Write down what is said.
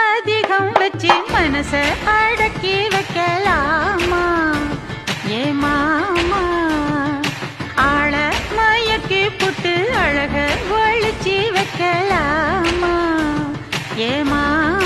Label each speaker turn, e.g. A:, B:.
A: அதிகம் வச்சு மனச அடக்கி வைக்கலாமா ஏ மாமா ஆள மயக்கி புட்டு அழக ஒழிச்சு வைக்கலாமா ஏ மாமா